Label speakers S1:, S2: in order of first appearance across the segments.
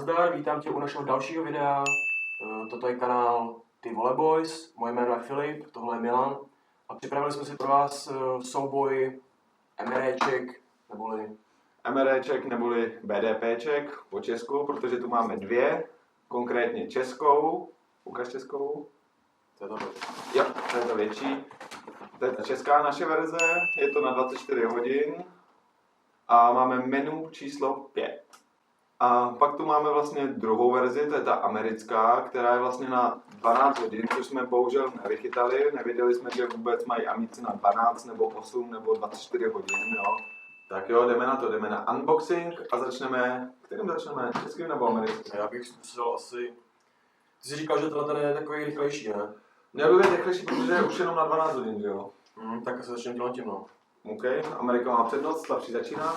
S1: Nazdar, vítám tě u našeho dalšího videa. Toto je kanál Ty vole boys, moje jméno je Filip, tohle je Milan a připravili jsme si pro vás souboj MREček
S2: neboli BDPček po Česku, protože tu máme dvě, konkrétně českou. Ukaž českou.
S1: To je to větší.
S2: Jo, to je to větší. To je ta česká naše verze, je to na 24 hodin a máme menu číslo 5. A pak tu máme vlastně druhou verzi, to je ta americká, která je vlastně na 12 hodin, což jsme bohužel nevychytali. Nevěděli jsme, že vůbec mají amici na 12 nebo 8 nebo 24 hodin, jo. Tak jo, jdeme na to, jdeme na unboxing a začneme, kterým začneme, českým nebo americkým?
S1: Já bych zkusil asi... Ty jsi říkal, že tohle je takový rychlejší, ne?
S2: Měl by být rychlejší, protože je už jenom na 12 hodin, že jo?
S1: Tak se začneme tím, no.
S2: OK, Amerika má přednost, slabší začíná.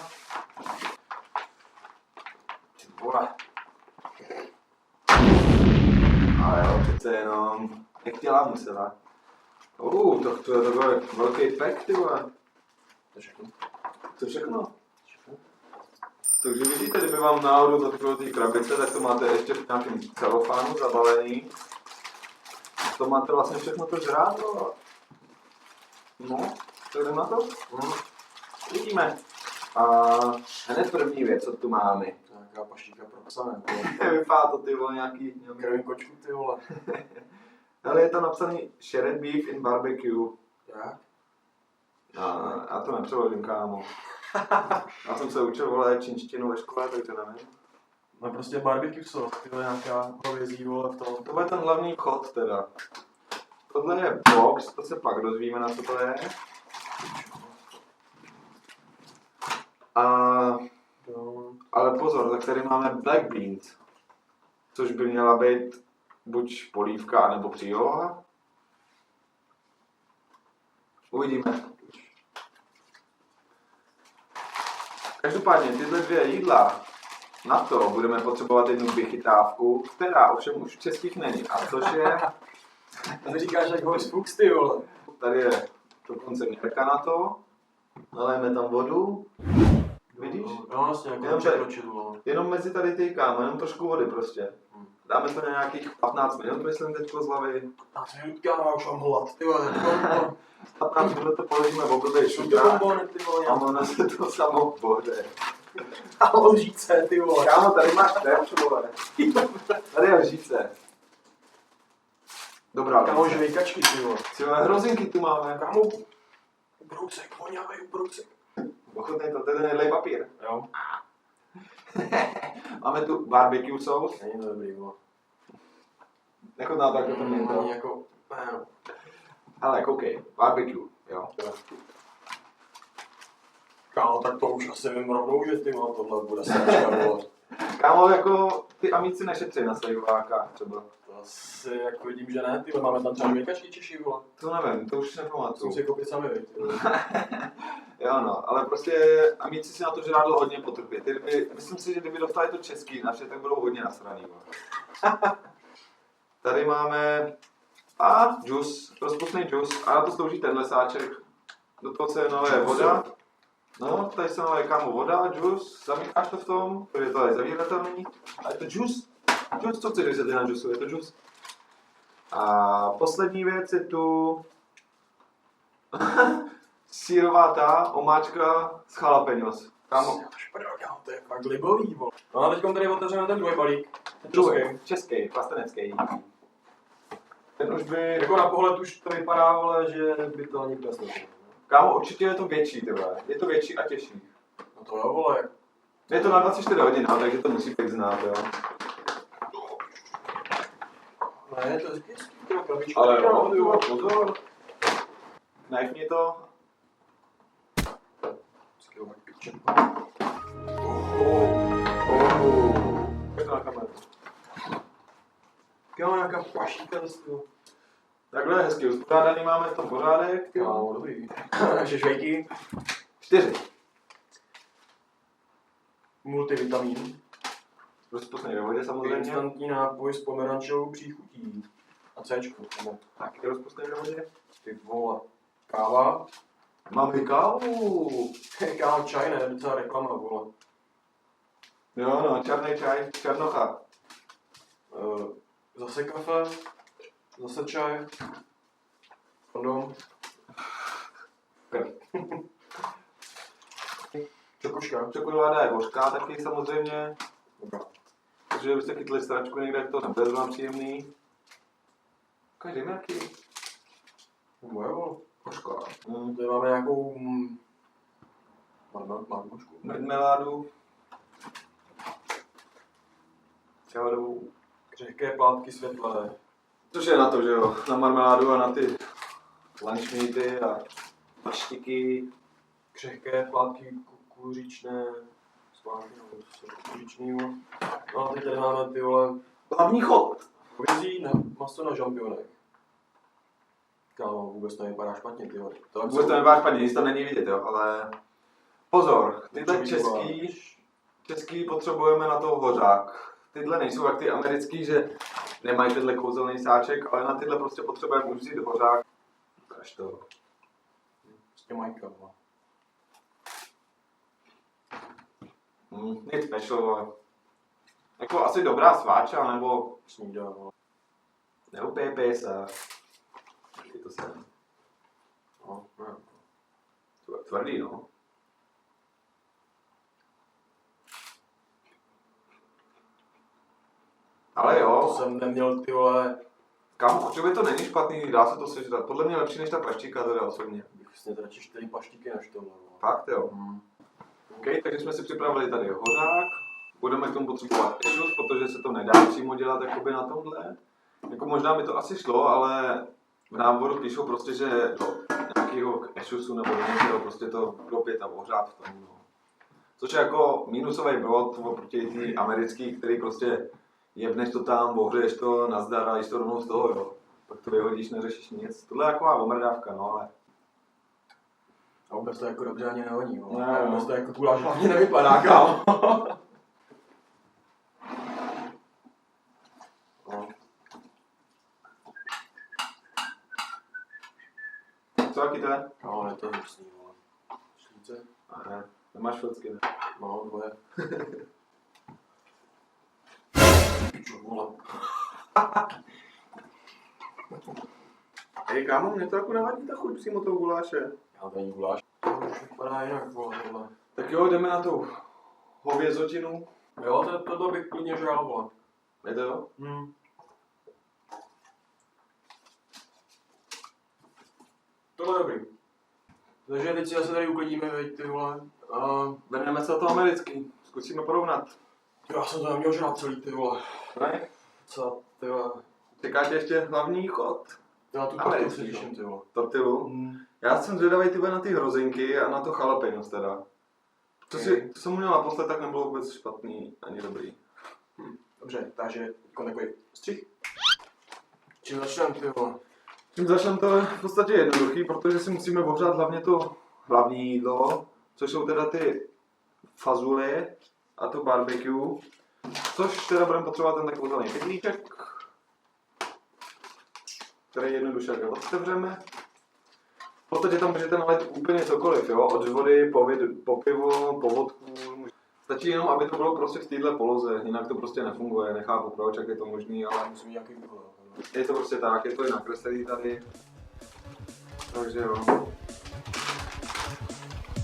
S1: Vole.
S2: Ale jo, přece jenom, jak chtěla musela. To je takový velký pack, ty vole.
S1: To je všechno.
S2: To je všechno. Takže vidíte, kdyby vám náhodou zatklo té krabice, tak to máte ještě v nějakém celofánu zabalený. To máte vlastně všechno to žrádlo. No, tak jdeme na to? Vidíme. A hned první věc, co tu máme.
S1: Nějaká paštíka pro psa, ne?
S2: Vypadá to, ty vole, nějaký
S1: Krvní kočku, ty vole.
S2: Ale je to napsaný shredded beef in barbecue.
S1: Jak?
S2: Já to nepřeložím, kámo. Já jsem se učil, vole, čínštinu ve škole, takže nevím.
S1: No prostě barbecue sauce, ty vole, nějaká hovězí, vole, v tom.
S2: To bude ten hlavní vchod teda. Tohle je box, to se pak dozvíme, na co to je. Ale pozor, za který máme black beans, což by měla být buď polívka, nebo příloha. Uvidíme. Každopádně tyhle dvě jídla, na to budeme potřebovat jednu vychytávku, která ovšem už v českých není. A což je...
S1: Ty říkáš, jak ho spooks, ty vole.
S2: Tady je dokonce měrka na to. Nalejeme tam vodu. Vidíš?
S1: No vlastně, jako překročit,
S2: jenom mezi tady ty, kámo, jenom trošku vody prostě. Dáme to na nějakých 15 minut, myslím teďko z hlavy.
S1: 15 minut, kámo, já už mám hlad, ty vole.
S2: 15 minut to položíme v oblbě šutra a ono se to samo pohře.
S1: A lžíce, ty vole.
S2: Kámo, tady máš terč, vole. Tady je lžíce. Dobrá,
S1: kámo, žvejkačky, ty vole.
S2: Ty vole, hrozinky tu máme.
S1: Kámo, ubroucek, voňavej ubroucek.
S2: Ochutnej to, to je ten jedlej papír.
S1: Jo.
S2: Máme tu barbecue sauce.
S1: Není to dobrý, vole.
S2: Nechutná tak, to není to.
S1: Ani jako, ne, no.
S2: Ale koukej, barbecue, jo.
S1: Kámo, tak to už asi vím rovnou, že ty vole, tohle bude sračka, vole.
S2: Kámo, jako ty amici nešetří na slejvákách třeba.
S1: To asi jako vidím, že ne, ty vole, máme tam třeba žvejkačky Češi, vole.
S2: To nevím, to už nepamatuju.
S1: Musím si koupit sami, ty vole.
S2: Jo no, ale prostě amici si na to žrádlo hodně potrpí. Myslím si, že kdyby dostali to český naše, tak budou hodně nasraný. Tady máme džus, rozpustný džus a na to slouží ten lesáček. Do toho se naleje voda. No, tady se naleje, kámo, voda, džus, zamícháš to v tom, protože to je zavíratelný. A je to džus. Džus, co chceš vysvětlit na džusu, je to džus. A poslední věc je tu sírová ta omáčka s jalapeňos. Kámo.
S1: To je fakt libový, vole. No a teďkom tady otevřeme ten druhý balík.
S2: Český, plastenecký. Ten už by...
S1: Jako na pohled už to vypadá, vole, že by to nikdo neslyšel.
S2: Kámo, určitě je to větší, tyhle. Je to větší a těžší.
S1: No to jo, vole.
S2: Je to na 24 hodin, takže to musí být znát, jo.
S1: Ne, to je hezký, tyhle krabička.
S2: Ale jo, pozor. Knifni to. Je to na kameru.
S1: Kámo, nějaká pašíka z toho.
S2: Takhle je hezky uspořádaný, máme v tom pořádek.
S1: Kámo, dobrý. Naše švejky.
S2: 4.
S1: Multivitamin.
S2: Rozpustný ve vodě samozřejmě.
S1: Instantní nápoj s pomerančovou příchutí. A Cčko.
S2: Tak, je rozpustný ve vodě.
S1: Ty vole. Káva.
S2: Máme kávu.
S1: Káva čaj, ne? Docela reklama, vole.
S2: Jo, no, černý čaj, černocha.
S1: Zase kafe, zase čaj, kondom. Čokoška.
S2: Čokoláda je hořká taky samozřejmě.
S1: Dobrá.
S2: Takže byste chytli stračku někde, to nebude zrovna příjemný. Každý nějaký.
S1: Moje vole.
S2: Hořká.
S1: Tady máme nějakou marmošku.
S2: Marmeládu. Čavadovou.
S1: Křehké plátky světlé.
S2: Což je na to, že jo? Na marmeládu a na ty lunchmeaty a paštiky.
S1: Křehké plátky kukuřičné. Kukuřičný. No a teď tady máme ty vole.
S2: Hlavní chod.
S1: Hovězí na maso na žampionech. Kámo, vůbec to nevypadá špatně, ty vole.
S2: Vůbec to nevypadá špatně, nic to není vidět, jo, ale pozor, tyhle
S1: Určitě
S2: český potřebujeme na to hořák. Tyhle nejsou jak ty americký, že nemají tenhle kouzelný sáček, ale na tyhle prostě potřebujeme už vzít hořák. Ukaž to.
S1: Prostě majka, vole.
S2: Nic nešlo. Jako asi dobrá sváča, nebo
S1: Snídá, vole.
S2: neupépej se. Je to sem.
S1: No, ne.
S2: Tvrdý, no. Ale jo.
S1: To jsem neměl, ty vole.
S2: Kámo, určitě to není špatný, dá se to sežrat. Podle mě lepší než ta paštíka teda osobně.
S1: Bych vlastně radši 4 paštiky než tohle, vole.
S2: Fakt jo. OK, takže jsme si připravili tady hořák. Budeme k tomu potřebovat ešus, protože se to nedá přímo dělat jakoby na tomhle. Jako možná by to asi šlo, ale v návodu píšou prostě, že do nějakého ešusu nebo do něčeho prostě to kropět a ohřát v tom. No. Což je jako minusový bod oproti tý americký, který prostě jebneš to tam, ohřeješ to, nazdar a jíš to rovnou z toho, jo. Pak to vyhodíš, neřešíš nic. Tohle je taková omrdávka, no ale...
S1: A vůbec to jako dobře ani nevoní, vole.
S2: Ne,
S1: A
S2: no.
S1: vůbec to jako guláš hlavně nevypadá, kámo. No.
S2: Co jaký to je?
S1: No, je to hnusný, vole. Šlíce?
S2: Ne, nemáš švédsky, ne?
S1: No, dvoje. Čo, vole.
S2: Hej kámo, mě to jako nevadí ta chuť přímo toho guláše.
S1: Já to není guláš. To už vypadá jinak, vole, tohle.
S2: Tak jo, jdeme na tu hovězotinu.
S1: Jo, tohle bych klidně žral, vole.
S2: Je to jo?
S1: Tohle je dobrý. Takže teď si zase tady uklidíme, veď, ty vole.
S2: Vrhneme se na to americký. Zkusíme porovnat.
S1: Já jsem to neměl žrát celý, ty vole.
S2: Ne?
S1: Co, ty vole.
S2: Čeká tě ještě hlavní chod.
S1: Já tu
S2: Ale
S1: tortu
S2: jestli
S1: si
S2: to.
S1: těším, ty vole.
S2: Tortilu. Já jsem zvědavý ty na ty hrozinky a na to jalapenos teda. To jsem měl naposled, tak nebylo vůbec špatný, ani dobrý.
S1: Dobře, takže jako takový střih. Čím začneme, ty vole?
S2: Čím začneme, to je v podstatě jednoduchý, protože si musíme ohřát hlavně to hlavní jídlo, což jsou teda ty fazule a to barbecue, což teda budeme potřebovat ten takový zelený pytlíček, který jednoduše otevřeme. V podstatě tam můžete nalít úplně cokoliv, jo? Od vody, po pivo, po vodku. Stačí jenom, aby to bylo prostě v této poloze, jinak to prostě nefunguje, nechápu proč, jak je to možný, ale
S1: Musím mít nějaký výhled.
S2: je to prostě tak, je to i nakreslený tady. Takže jo.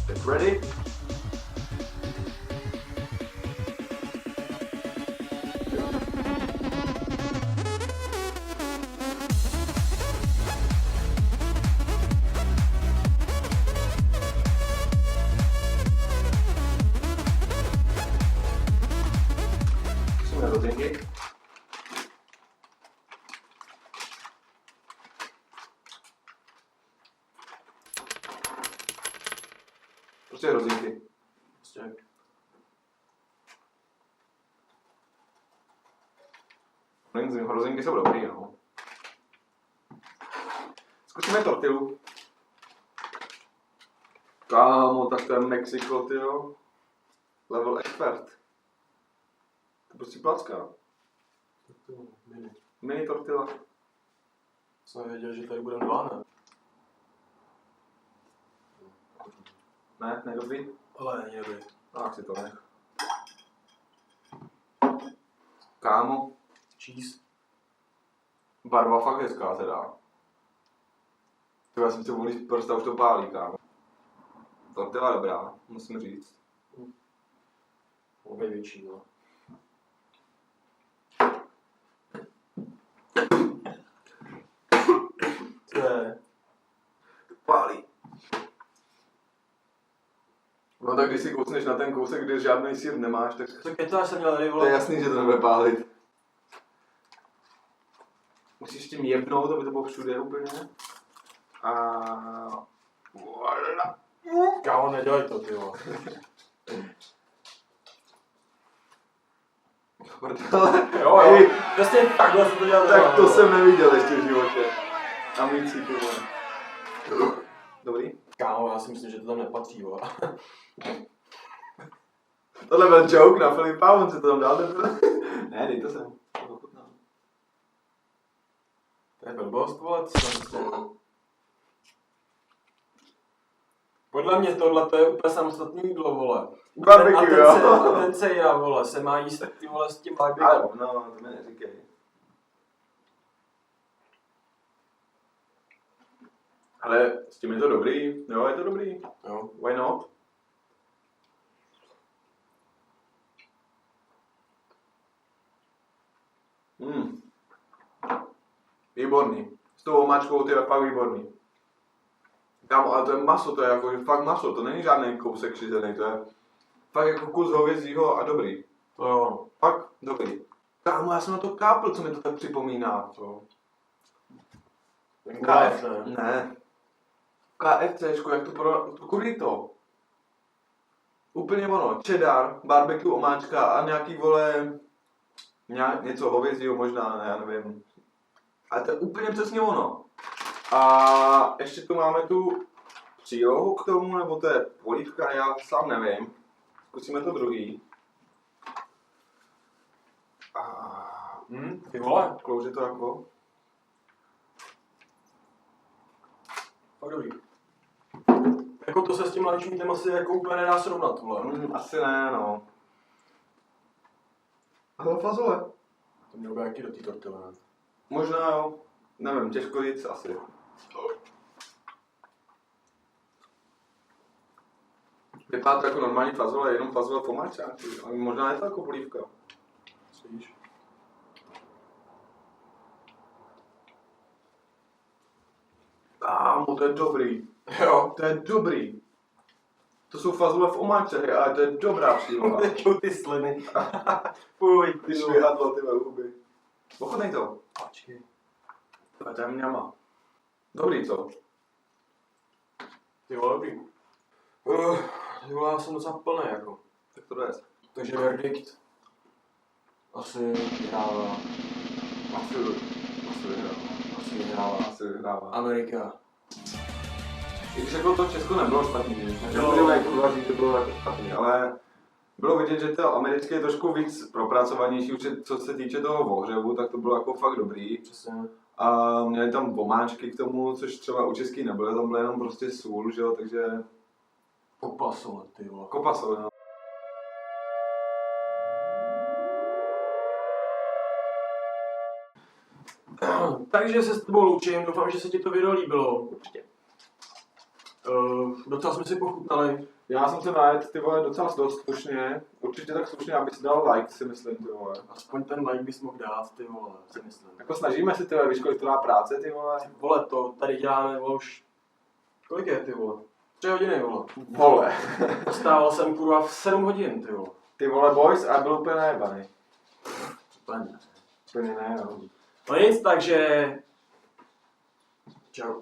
S2: Get ready? Musíme rozinky. Prostě rozinky.
S1: Prostě.
S2: Rozinky jsou dobrý, no. Zkusíme tortilu. Kámo, tak to je Mexiko, tyjo. Level expert. To prostě placká.
S1: Mini.
S2: Mini tortila.
S1: Jsem nevěděl, že tady budeme dva, ne?
S2: Ne, nedobrý?
S1: Ale není dobrý.
S2: Tak si to nech. Kámo,
S1: Cheese.
S2: barva fakt hezká teda. Já jsem si volil prsta, už to pálí, kámo. Tortilla dobrá, musím říct.
S1: Obě větší, no. Co je?
S2: Pálí. No tak když si kousneš na ten kousek, kde žádný sír nemáš, tak
S1: Co kecáš jsem měl tady,
S2: to
S1: vole?
S2: je jasný, že to nebude pálit. Musíš tím jebnout, aby to bylo všude úplně. A... Voilà.
S1: Kámo, nedělej to, ty vole.
S2: Prdele.
S1: Jo, jo. Přesně takhle se to dělá.
S2: Tak to jsem neviděl ještě v životě. Amici, ty vole. Dobrý?
S1: Kámo, já si myslím, že to tam nepatří, vole.
S2: Tohle byl joke na Filipa, on se to tam dal, nebyl? Ne, dej to sem.
S1: To je blbost, vole, co tam prostě... Podle mě tohle to je úplně samostatný jídlo, vole.
S2: Barbecue, jo.
S1: A ten cejra, vole, se má jíst ty vole s tím barbecue.
S2: Ale, no, to mi neříkej. Ale s tím je to dobrý, jo, je to dobrý.
S1: Jo.
S2: Why not? Výborný. S tou omáčkou to je fakt výborný. Kámo, ale to je maso, to je jako fakt maso, to není žádný kousek šizený, to je fakt jako kus hovězího a dobrý.
S1: To jo.
S2: Fakt dobrý. Kámo, já jsem na to kápl, co mi to tak připomíná.
S1: To.
S2: KF, ne. KFCčko, jak to to kurito. Úplně ono, cheddar, barbecue, omáčka a nějaký vole, něco hovězího možná, ne, já nevím. Ale to je úplně přesně ono. A ještě tu máme tu přílohu k tomu, nebo to je polívka, já sám nevím. Zkusíme to druhý.
S1: Ty vole.
S2: Klouže to jako.
S1: Fakt dobrý. Jako to se s tím lančníkem asi jako úplně nedá srovnat, vole.
S2: Asi ne, no. Ale fazole.
S1: To mělo být jaký do té tortily, ne?
S2: Možná jo. Nevím, těžko říct asi. Vypadá to jako normální fazole, jenom fazole v omáčkách. Ale možná je to jako polívka.
S1: Slyšíš?
S2: Kámo, to je dobrý.
S1: Jo.
S2: To je dobrý. To jsou fazole v omáčkách, ale to je dobrá příloha.
S1: Tečou ty sliny. Fuj,
S2: Ty švihadlo, ty huby. Ochutnej to.
S1: Počkej.
S2: To je mňama. Dobrý, co?
S1: Ty vole, dobrý. Ty vole, já jsem docela plný, jako.
S2: Tak to je.
S1: Takže verdikt. Asi vyhrává.
S2: Asi vyhrává.
S1: Amerika.
S2: I když jako to Česko nebylo špatný,
S1: Jo.
S2: nebudeme jako uvažit, že bylo jako špatný, ale bylo vidět, že to americké je trošku víc propracovanější, už co se týče toho ohřevu, tak to bylo jako fakt dobrý.
S1: Přesně.
S2: A měli tam omáčky k tomu, což třeba u český nebylo, tam bylo jenom prostě sůl, že jo, takže
S1: Kopasole, ty vole.
S2: kopasové, no.
S1: Takže se s tebou loučím, doufám, že se ti to video líbilo.
S2: Určitě.
S1: Docela jsme si pochutnali.
S2: Já jsem se najet, ty vole, docela dost slušně, určitě tak slušně, aby si dal like, si myslím, ty vole.
S1: Aspoň ten like bys mohl dát, ty vole, si myslím.
S2: Jako snažíme se, ty vole, víš, kolik to dá práce, ty vole.
S1: Vole, to tady děláme, vole, už... Kolik je, ty vole? 3 hodiny, vole.
S2: Vole.
S1: Vstával jsem, kurva, v 7 hodin, ty vole.
S2: Ty vole, boys, a byl úplně najebaný.
S1: Úplně ne.
S2: Úplně ne, no.
S1: No nic, takže... Čau.